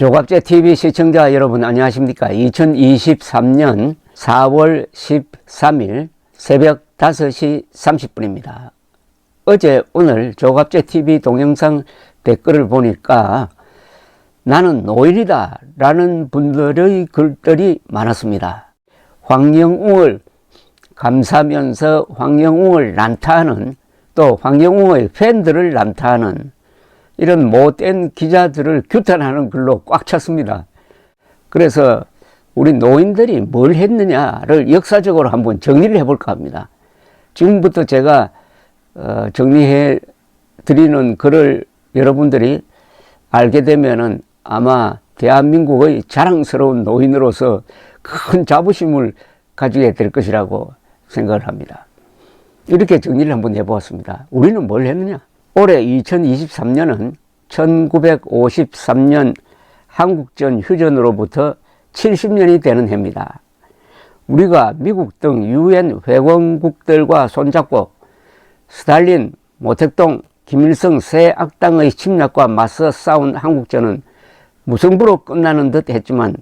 조갑제 TV 시청자 여러분 안녕하십니까? 2023년 4월 13일 새벽 5시 30분입니다. 어제 오늘 조갑제 TV 동영상 댓글을 보니까 나는 노인이다 라는 분들의 글들이 많았습니다. 황영웅을 감사하면서 황영웅을 난타하는, 또 황영웅의 팬들을 난타하는 이런 못된 기자들을 규탄하는 글로 꽉 찼습니다. 그래서 우리 노인들이 뭘 했느냐를 역사적으로 한번 정리를 해볼까 합니다. 지금부터 제가 정리해 드리는 글을 여러분들이 알게 되면은 아마 대한민국의 자랑스러운 노인으로서 큰 자부심을 가지게 될 것이라고 생각을 합니다. 이렇게 정리를 한번 해보았습니다. 우리는 뭘 했느냐? 올해 2023년은 1953년 한국전 휴전으로부터 70년이 되는 해입니다. 우리가 미국 등 유엔 회원국들과 손잡고 스탈린, 모택동, 김일성 새 악당의 침략과 맞서 싸운 한국전은 무승부로 끝나는 듯 했지만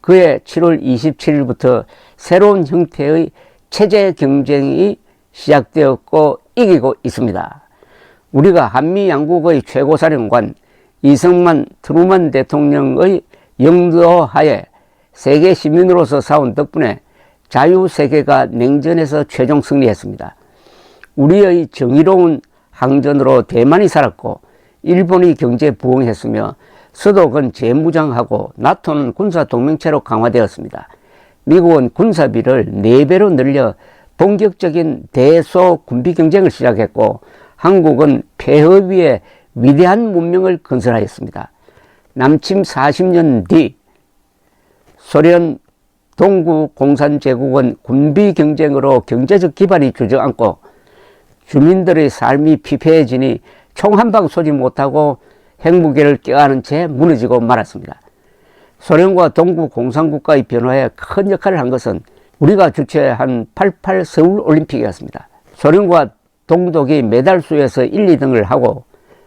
그해 7월 27일부터 새로운 형태의 체제 경쟁이 시작되었고 이기고 있습니다. 우리가 한미 양국의 최고사령관 이승만 트루먼 대통령의 영도하에 세계 시민으로서 싸운 덕분에 자유세계가 냉전에서 최종 승리했습니다. 우리의 정의로운 항전으로 대만이 살았고 일본이 경제 부흥했으며 서독은 재무장하고 나토는 군사동맹체로 강화되었습니다. 미국은 군사비를 4배로 늘려 본격적인 대소군비 경쟁을 시작했고 한국은 폐허 위에 위대한 문명을 건설하였습니다. 남침 40년 뒤 소련 동구공산제국은 군비 경쟁으로 경제적 기반이 주저앉고 주민들의 삶이 피폐해지니 총 한 방 쏘지 못하고 핵무기를 껴안은 채 무너지고 말았습니다. 소련과 동구공산국가의 변화에 큰 역할을 한 것은 우리가 주최한 88 서울올림픽이었습니다. 소련과 동독이 메달 수에서 1, 2등을 하고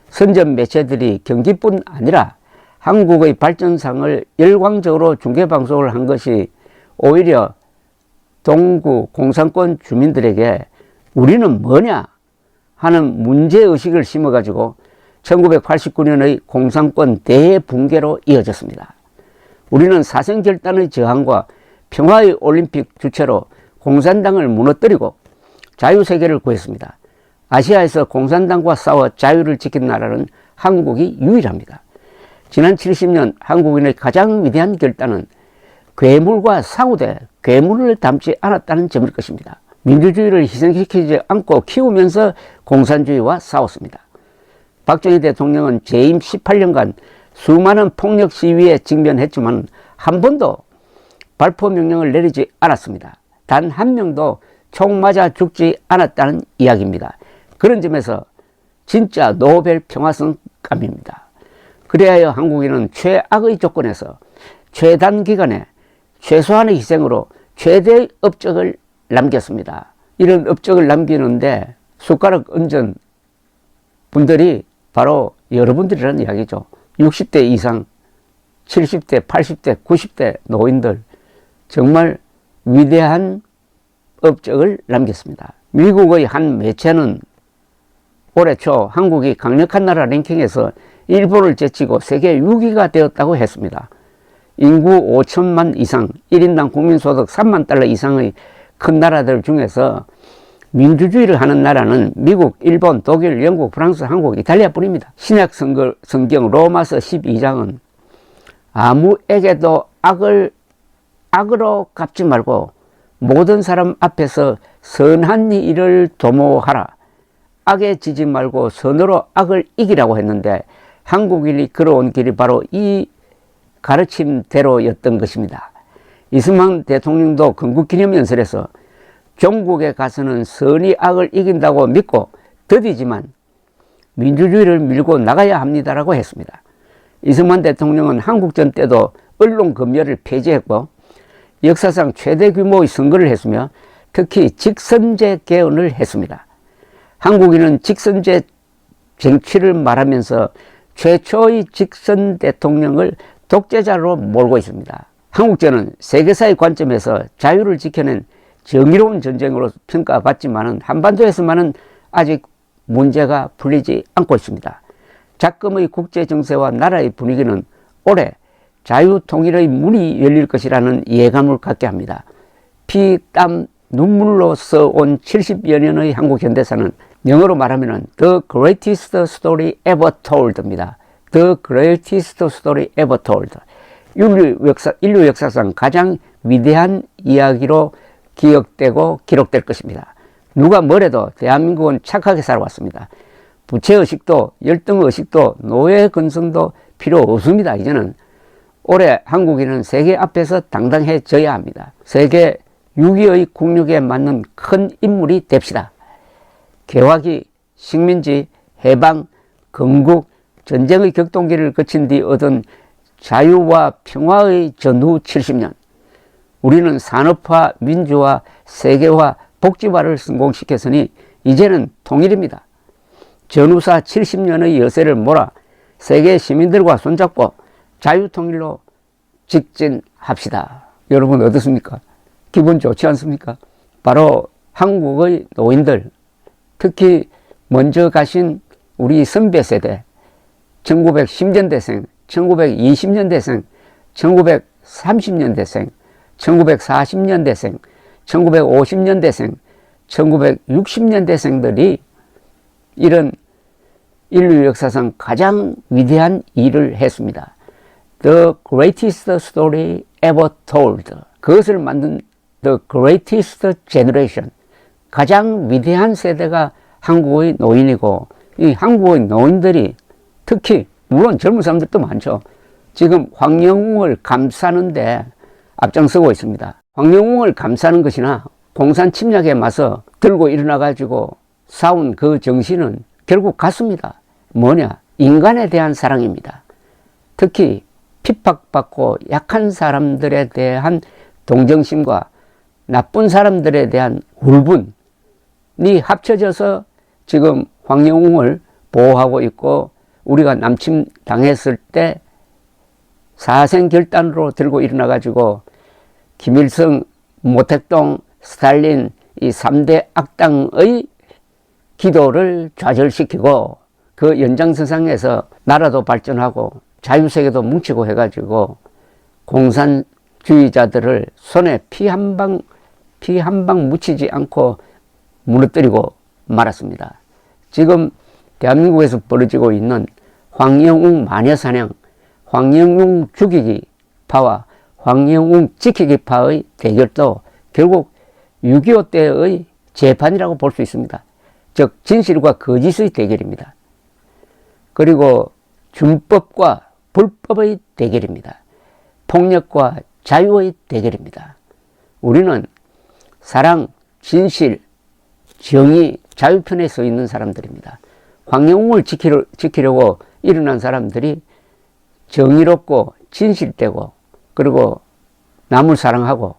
선전 매체들이 경기뿐 아니라 한국의 발전상을 열광적으로 중계방송을 한 것이 오히려 동구 공산권 주민들에게 우리는 뭐냐 하는 문제의식을 심어가지고 1989년의 공산권 대붕괴로 이어졌습니다. 우리는 사생결단의 저항과 평화의 올림픽 주체로 공산당을 무너뜨리고 자유세계를 구했습니다. 아시아에서 공산당과 싸워 자유를 지킨 나라는 한국이 유일합니다. 지난 70년 한국인의 가장 위대한 결단은 괴물과 상우대 괴물을 닮지 않았다는 점일 것입니다. 민주주의를 희생시키지 않고 키우면서 공산주의와 싸웠습니다. 박정희 대통령은 재임 18년간 수많은 폭력 시위에 직면했지만 한 번도 발포 명령을 내리지 않았습니다. 단 한 명도 총 맞아 죽지 않았다는 이야기입니다. 그런 점에서 진짜 노벨 평화상감입니다. 그래야 한국인은 최악의 조건에서 최단 기간에 최소한의 희생으로 최대의 업적을 남겼습니다. 이런 업적을 남기는데 숟가락 얹은 분들이 바로 여러분들이라는 이야기죠. 60대 이상, 70대, 80대, 90대 노인들 정말 위대한 업적을 남겼습니다. 미국의 한 매체는 올해 초 한국이 강력한 나라 랭킹에서 일본을 제치고 세계 6위가 되었다고 했습니다. 인구 5천만 이상, 1인당 국민소득 3만 달러 이상의 큰 나라들 중에서 민주주의를 하는 나라는 미국, 일본, 독일, 영국, 프랑스, 한국, 이탈리아 뿐입니다. 신약 성경 로마서 12장은 아무에게도 악으로 갚지 말고 모든 사람 앞에서 선한 일을 도모하라. 악에 지지 말고 선으로 악을 이기라고 했는데 한국인이 걸어온 길이 바로 이 가르침대로였던 것입니다. 이승만 대통령도 건국기념연설에서 종국에 가서는 선이 악을 이긴다고 믿고 더디지만 민주주의를 밀고 나가야 합니다라고 했습니다. 이승만 대통령은 한국전 때도 언론검열을 폐지했고 역사상 최대 규모의 선거를 했으며 특히 직선제 개헌을 했습니다. 한국인은 직선제 쟁취를 말하면서 최초의 직선 대통령을 독재자로 몰고 있습니다. 한국전은 세계사의 관점에서 자유를 지켜낸 정의로운 전쟁으로 평가받지만 한반도에서만은 아직 문제가 풀리지 않고 있습니다. 작금의 국제 정세와 나라의 분위기는 올해 자유통일의 문이 열릴 것이라는 예감을 갖게 합니다. 피, 땀, 눈물로 써온 70여 년의 한국 현대사는 영어로 말하면 The Greatest Story Ever Told입니다. The Greatest Story Ever Told. 인류 역사상 가장 위대한 이야기로 기억되고 기록될 것입니다. 누가 뭐래도 대한민국은 착하게 살아왔습니다. 부채의식도 열등의식도 노예근성도 필요 없습니다. 이제는 올해 한국인은 세계 앞에서 당당해져야 합니다. 세계 6위의 국력에 맞는 큰 인물이 됩시다. 개화기, 식민지, 해방, 건국, 전쟁의 격동기를 거친 뒤 얻은 자유와 평화의 전후 70년. 우리는 산업화, 민주화, 세계화, 복지화를 성공시켰으니 이제는 통일입니다. 전후사 70년의 여세를 몰아 세계 시민들과 손잡고 자유통일로 직진합시다. 여러분 어떻습니까? 기분 좋지 않습니까? 바로 한국의 노인들, 특히 먼저 가신 우리 선배 세대, 1910년대생, 1920년대생, 1930년대생, 1940년대생, 1950년대생, 1960년대생들이 이런 인류 역사상 가장 위대한 일을 했습니다. The greatest story ever told. 그것을 만든 The greatest generation. 가장 위대한 세대가 한국의 노인이고, 이 한국의 노인들이 특히 물론 젊은 사람들도 많죠. 지금 황영웅을 감싸는데 앞장서고 있습니다. 황영웅을 감싸는 것이나 공산 침략에 맞서 들고 일어나 가지고 싸운 그 정신은 결국 같습니다. 뭐냐? 인간에 대한 사랑입니다. 특히 핍박받고 약한 사람들에 대한 동정심과 나쁜 사람들에 대한 울분이 합쳐져서 지금 황영웅을 보호하고 있고, 우리가 남침 당했을 때 사생결단으로 들고 일어나 가지고 김일성, 모택동, 스탈린 이 3대 악당의 기도를 좌절시키고 그 연장선상에서 나라도 발전하고 자유세계도 뭉치고 해가지고 공산주의자들을 손에 피 한 방 묻히지 않고 무너뜨리고 말았습니다. 지금 대한민국에서 벌어지고 있는 황영웅 마녀사냥, 황영웅 죽이기 파와 황영웅 지키기 파의 대결도 결국 6.25 때의 재판이라고 볼 수 있습니다. 즉 진실과 거짓의 대결입니다. 그리고 준법과 불법의 대결입니다. 폭력과 자유의 대결입니다. 우리는 사랑, 진실, 정의, 자유편에 서 있는 사람들입니다. 황영웅을 지키려고 일어난 사람들이 정의롭고 진실되고 그리고 남을 사랑하고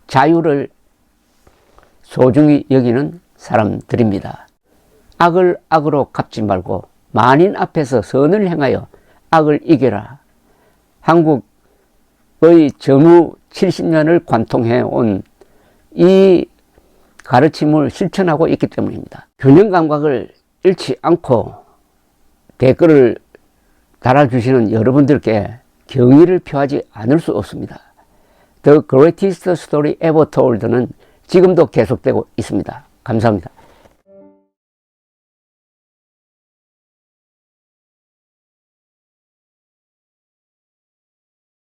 자유를 소중히 여기는 사람들입니다. 악을 악으로 갚지 말고 만인 앞에서 선을 행하여 악을 이겨라. 한국의 전후 70년을 관통해온 이 가르침을 실천하고 있기 때문입니다. 균형 감각을 잃지 않고 댓글을 달아주시는 여러분들께 경의를 표하지 않을 수 없습니다. The Greatest Story Ever Told는 지금도 계속되고 있습니다. 감사합니다.